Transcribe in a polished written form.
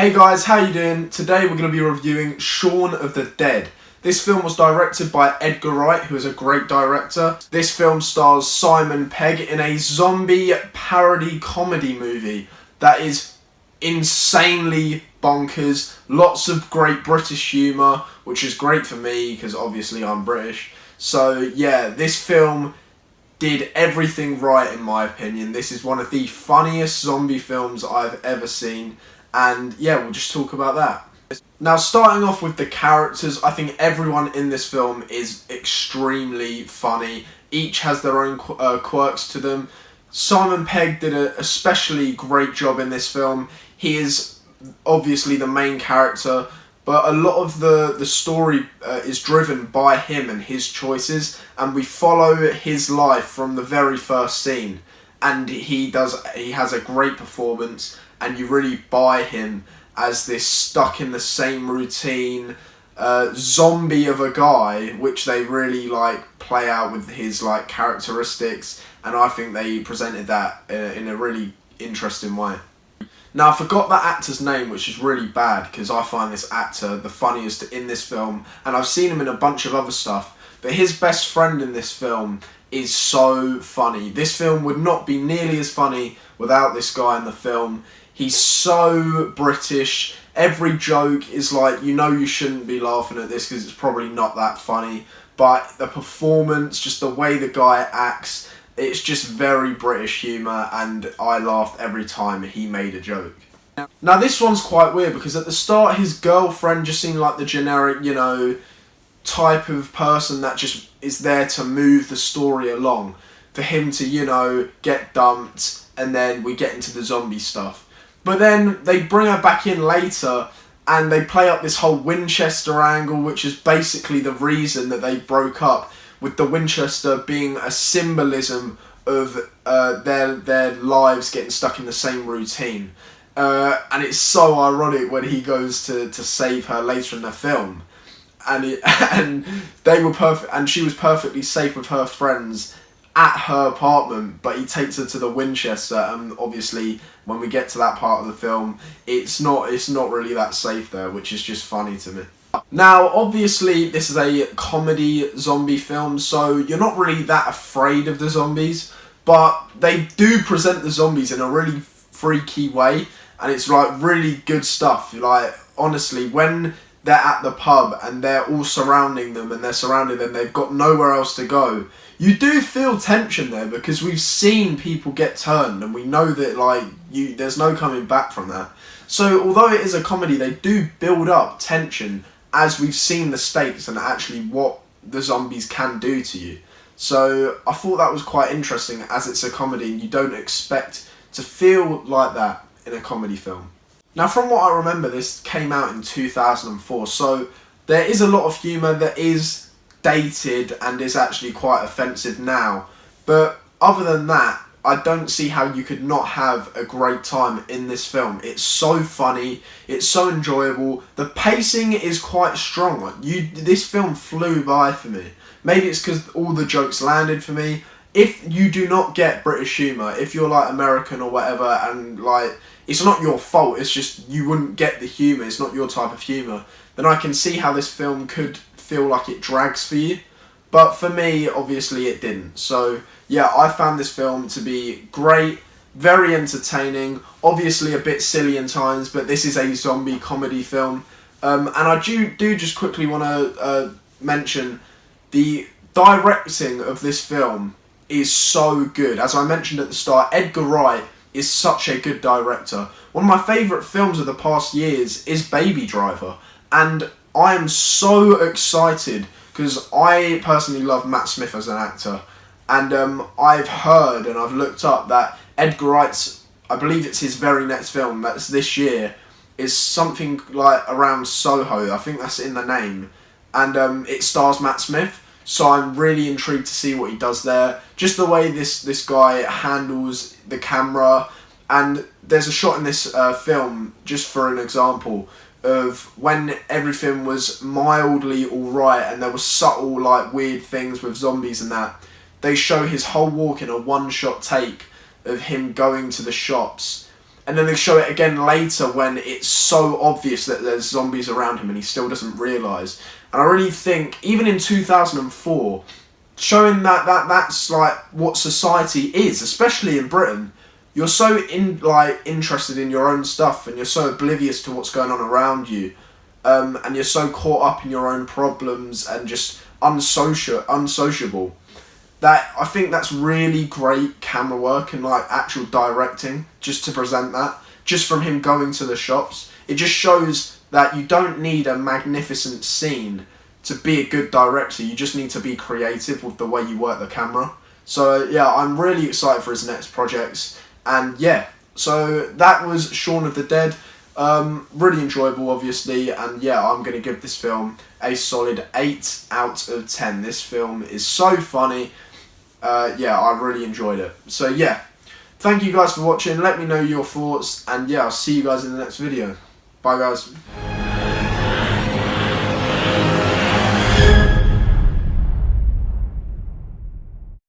Hey guys, how you doing? Today we're going to be reviewing Shaun of the Dead. This film was directed by Edgar Wright, who is a great director. This film stars Simon Pegg in a zombie parody comedy movie that is insanely bonkers. Lots of great British humour, which is great for me because obviously I'm British. So yeah, this film did everything right in my opinion. This is one of the funniest zombie films I've ever seen. And yeah, we'll just talk about that. Now, starting off with the characters, I think everyone in this film is extremely funny. Each has their own quirks to them. Simon Pegg did an especially great job in this film. He is obviously the main character, but a lot of the story is driven by him and his choices, and we follow his life from the very first scene. And he has a great performance, and you really buy him as this stuck in the same routine zombie of a guy, which they really play out with his characteristics, and I think they presented that in a really interesting way. Now, I forgot that actor's name, which is really bad because I find this actor the funniest in this film, and I've seen him in a bunch of other stuff, but his best friend in this film is so funny. This film would not be nearly as funny without this guy in the film. He's so British. Every joke is you shouldn't be laughing at this because it's probably not that funny, but the performance, just the way the guy acts, it's just very British humour, and I laughed every time he made a joke. Now, this one's quite weird because at the start his girlfriend just seemed like the generic, type of person that just is there to move the story along, for him to, get dumped, and then we get into the zombie stuff. But then they bring her back in later, and they play up this whole Winchester angle, which is basically the reason that they broke up, with the Winchester being a symbolism of their lives getting stuck in the same routine. And it's so ironic when he goes to save her later in the film. And they were perfect, and she was perfectly safe with her friends at her apartment, but he takes her to the Winchester, and obviously when we get to that part of the film, it's not really that safe there, which is just funny to me. Now, obviously this is a comedy zombie film, so you're not really that afraid of the zombies, but they do present the zombies in a really freaky way, and it's really good stuff. Honestly, when they're at the pub and they're all surrounding them and they're surrounding them, they've got nowhere else to go. You do feel tension there because we've seen people get turned, and we know that there's no coming back from that. So although it is a comedy, they do build up tension as we've seen the stakes and actually what the zombies can do to you. So I thought that was quite interesting, as it's a comedy and you don't expect to feel like that in a comedy film. Now, from what I remember, this came out in 2004, so there is a lot of humour that is dated and is actually quite offensive now. But other than that, I don't see how you could not have a great time in this film. It's so funny, it's so enjoyable, the pacing is quite strong. This film flew by for me. Maybe it's because all the jokes landed for me. If you do not get British humour, if you're American or whatever, and it's not your fault, it's just you wouldn't get the humour, it's not your type of humour, then I can see how this film could feel like it drags for you. But for me, obviously it didn't. So yeah, I found this film to be great, very entertaining, obviously a bit silly in times, but this is a zombie comedy film. And I do just quickly want to mention the directing of this film is so good. As I mentioned at the start, Edgar Wright is such a good director. One of my favourite films of the past years is Baby Driver, and I am so excited because I personally love Matt Smith as an actor, and I've heard and I've looked up that Edgar Wright's, I believe it's his very next film, that's this year, is something around Soho. I think that's in the name, and it stars Matt Smith. So I'm really intrigued to see what he does there. Just the way this guy handles the camera. And there's a shot in this film, just for an example, of when everything was mildly alright and there were subtle weird things with zombies and that. They show his whole walk in a one-shot take of him going to the shops and then they show it again later when it's so obvious that there's zombies around him and he still doesn't realise. And I really think, even in 2004, showing that's like what society is, especially in Britain. You're so interested in your own stuff, and you're so oblivious to what's going on around you, and you're so caught up in your own problems and just unsociable. That I think that's really great camera work and like actual directing, just to present that. Just from him going to the shops, it just shows that you don't need a magnificent scene to be a good director. You just need to be creative with the way you work the camera. So yeah, I'm really excited for his next projects. And yeah, so that was Shaun of the Dead. Really enjoyable, obviously, and yeah, I'm going to give this film a solid 8 out of 10. This film is so funny. Yeah, I really enjoyed it. So yeah, thank you guys for watching. Let me know your thoughts, and yeah, I'll see you guys in the next video. Bye guys.